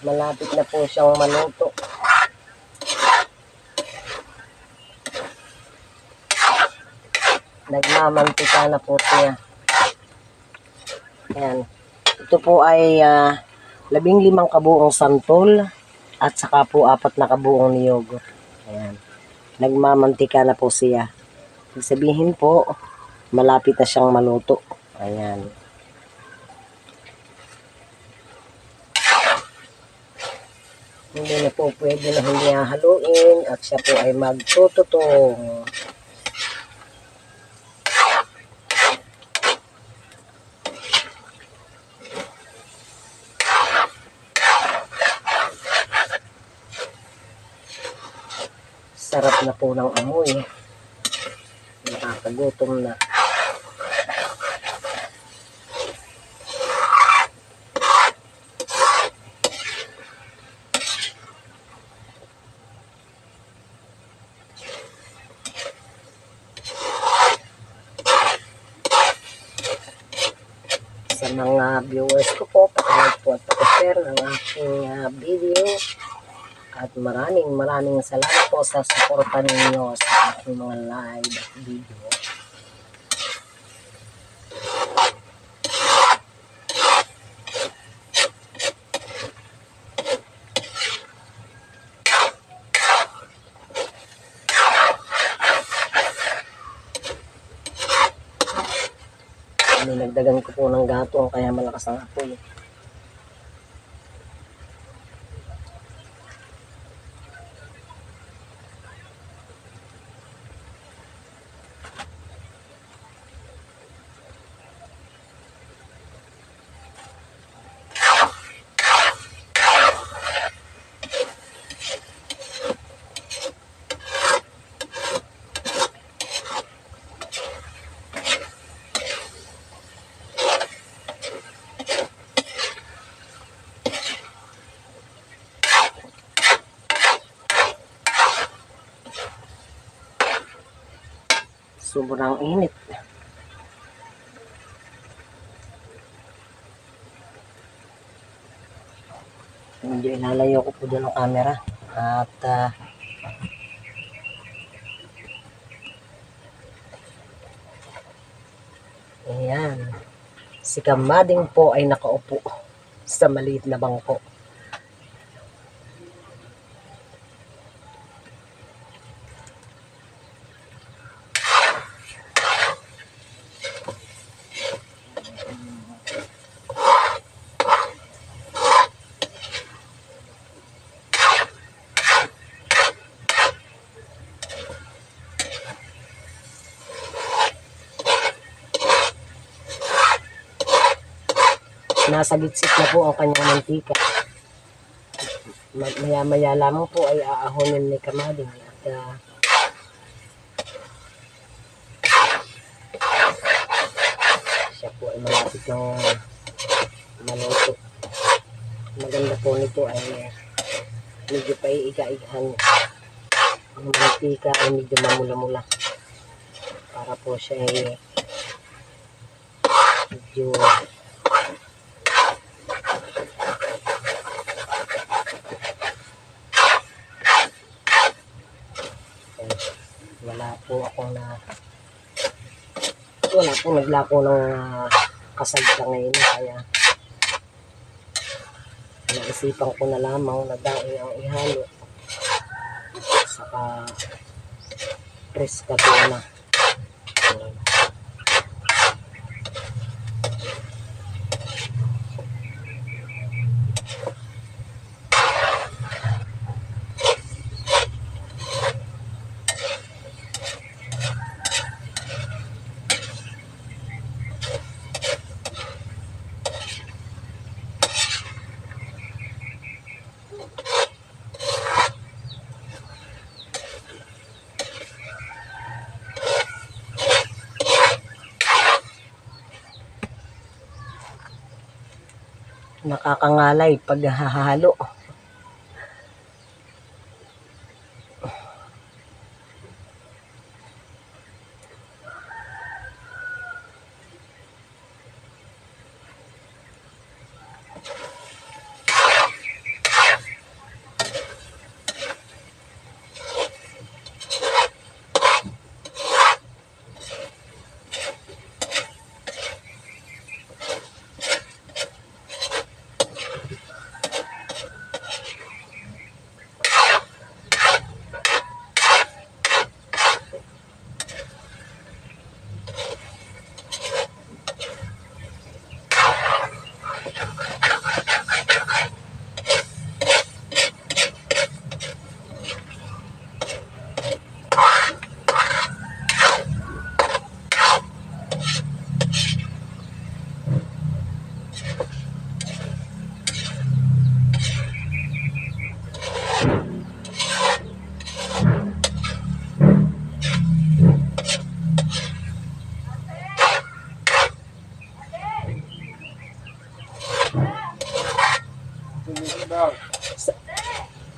malapit na po siyang maluto. Nagmamantika na po siya. Ayan. Ito po ay 15 kabuong santol at saka po 4 na kabuong niyog. Ayan. Nagmamantika na po siya. Ibig sabihin po, malapit na siyang maluto. Ayan. Hindi na po pwede na hindi haluin at siya po ay magtututong. Sarap na po ng amoy. Nakakagutom na. Sa mga viewers ko po, pakilike po at pakishare ng aking video. At maraming salamat po sa suporta ninyo sa aking mga live at video. Nagdagan ko po ng gatong kaya malakas ang apoy. Sobrang init. Medyo ilalayo ko po doon ang camera. At ayan. Si Kamading po ay nakaupo sa maliit na bangko. Nasa gitsit na po ang kanyang mantika. Maya-maya lamang po ay aahonin ni Kamading. At siya po ay malapit ng maluto. Maganda po nito ay medyo pa iiga-igahan. Ang mantika ay medyo mamula-mula. Para po siya ay medyo wala po naglako ng kasagsa ngayon kaya naisipan ko na lamang na daing ang ihalo saka preska po na. Nakakangalay pag hahalo.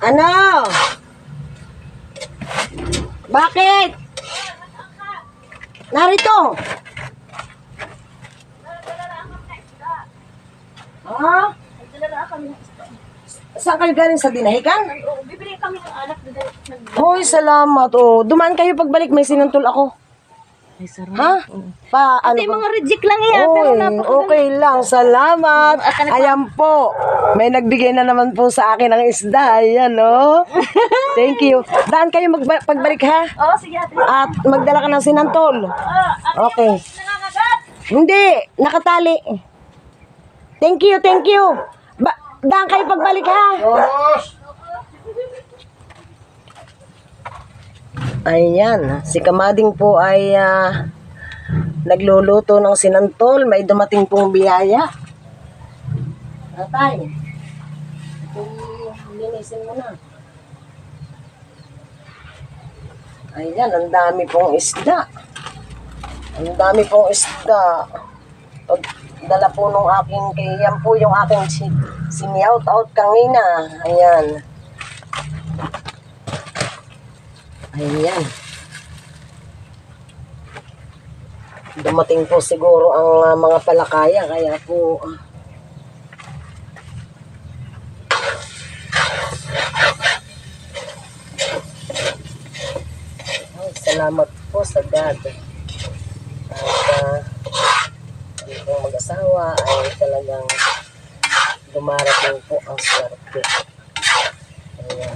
Ano? Bakit? Narito. Ha? Saan kayo galing sa dinahikan? Bibili kami ng anak na Hoy, salamat. Oh, dumaan kayo pagbalik, may sinantol ako. Ay, sarap. Ha? Pa, ano Hindi, ba? mga reject lang yan. Pero Oy, napakaganda. okay lang. Salamat. Ayan po. May nagbigay na naman po sa akin ng isda. Ayan, no? Thank you. Daan kayo pagbalik, ha? Oo, sige ate. At magdala ka ng sinantol. Okay. Nangangagat. Hindi, nakatali. Thank you, thank you. Daan kayo pagbalik, ha? Ayan, si Kamading po ay nagluluto ng sinantol. May dumating pong biyaya. Tatay, linisin mo na. Ayan, ang dami pong isda. Ang dami pong isda. Pag dala po nung aking, yan po yung aking sinihout out kanina. Ayan. Ayan. Dumating po siguro ang mga palakaya, kaya po ay, salamat po sa God. At hindi pong mag-asawa ay talagang dumarating po ang swerte. Ayan.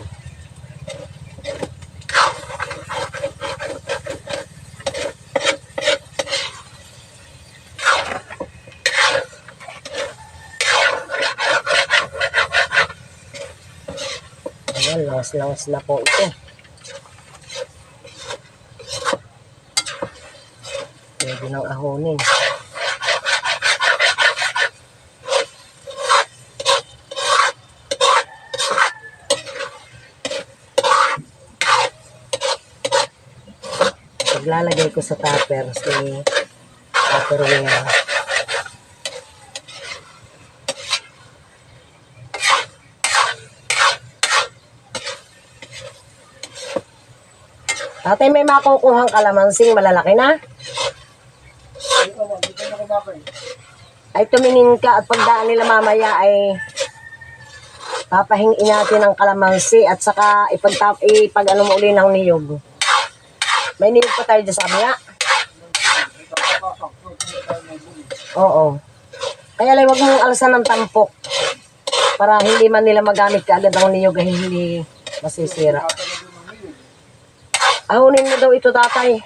Ayan, langas-langas na po ito. Pwede nang ahonin. Paglalagay ko sa tupper, tupperware. Tatay, may makukuhang kalamansing malalaki na? Ay, tumingin ka at pagdaan nila mamaya ay papahingin natin ng kalamansi at saka ipag-ano mo uli ng niyog. May niyog pa tayo dyan sa kabila? Oo. Kaya lang, wag mong alasan ng tampok para hindi man nila magamit kaagad ang niyog ay hindi masisira. Ahunin mo daw ito, tatay.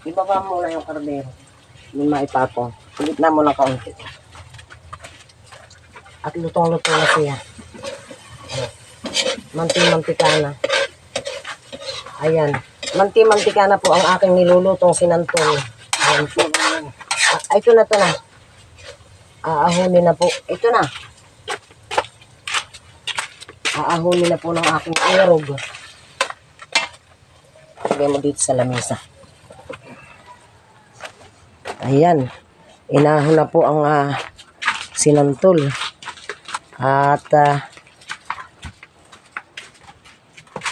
Ibaba mo na yung kardero. Hindi maipatong. Pilit na mo ng kaunti. At lutong-lutong na siya. Manti-mantika na. Ayan. Manti-mantika na po ang aking nilulutong sinantol. Ayan po. Ito na to na. Aahunin na po. Ito na. Aahunin na po ng aking irog. Lagay mo dito sa lamesa. Ayan. Inahon na po ang sinantol. At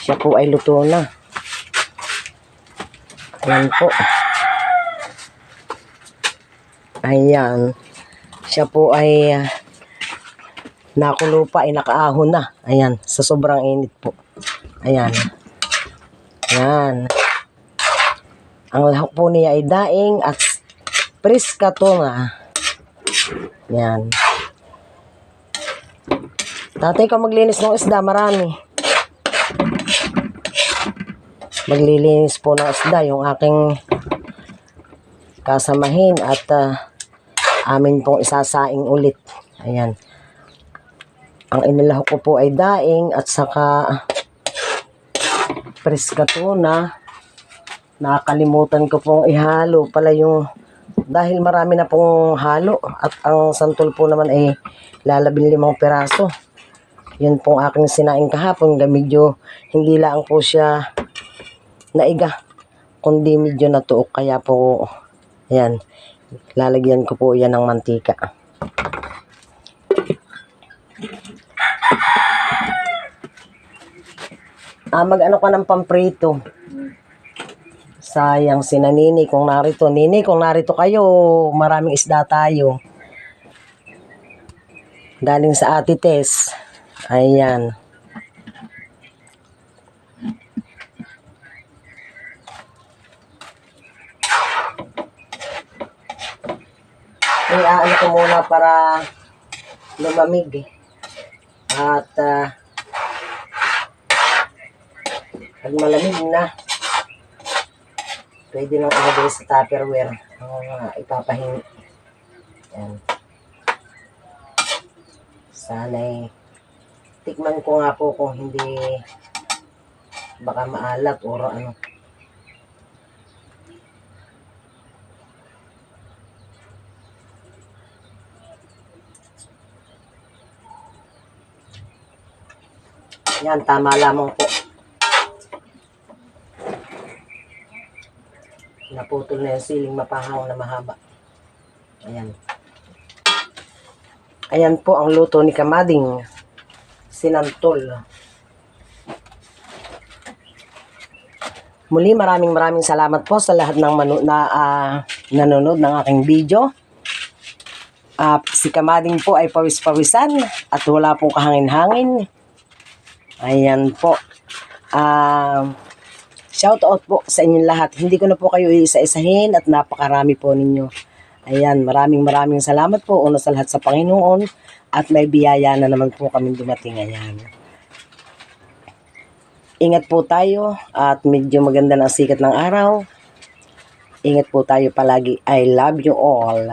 siya po ay luto na. Ayan po. Ayan. Siya po ay nakulo pa ay nakaahon na. Ayan. Sa sobrang init po. Ayan. Ayan. Ang lahok po niya ay daing at priska tuna. Ayan. Tatay, ka maglinis ng isda, marami. Maglilinis po ng isda yung aking kasamahin at amin pong isasaing ulit. Ayan. Ang inilahok ko po ay daing at saka priska tuna. Nakakalimutan ko pong ihalo pala yung dahil marami na pong halo at ang santol po naman ay lalabing 5 piraso. Yun pong aking sinaing kahapon. Medyo hindi lang po siya naiga. kundi medyo natuok. Kaya po, ayan, lalagyan ko po yan ng mantika. Mag-ano ka ng pamprito. Sayang si Nini kung narito. Nini, kung narito kayo, maraming isda tayo. Galing sa Ate Tess. Ayan. Ano ko muna para lumamig. At pag malamig na, pwede nang ilagay sa Tupperware ang ipapahingi. Yan. Sana'y tikman ko nga po kung hindi baka maalat o ano. Yan, tama lamang po. Naputol na yung siling mapahang na mahaba. Ayan. Ayan po ang luto ni Kamading. Sinantol. Muli, maraming salamat po sa lahat ng nanonood ng aking video. Si Kamading po ay pawis-pawisan at wala pong kahangin-hangin. Ayan po. Shout out po sa inyong lahat. Hindi ko na po kayo iisa-isahin at napakarami po ninyo. Ayan, maraming salamat po. Una sa lahat sa Panginoon at may biyaya na naman po kami dumating. Ayan. Ingat po tayo at medyo maganda na ang sikat ng araw. Ingat po tayo palagi. I love you all.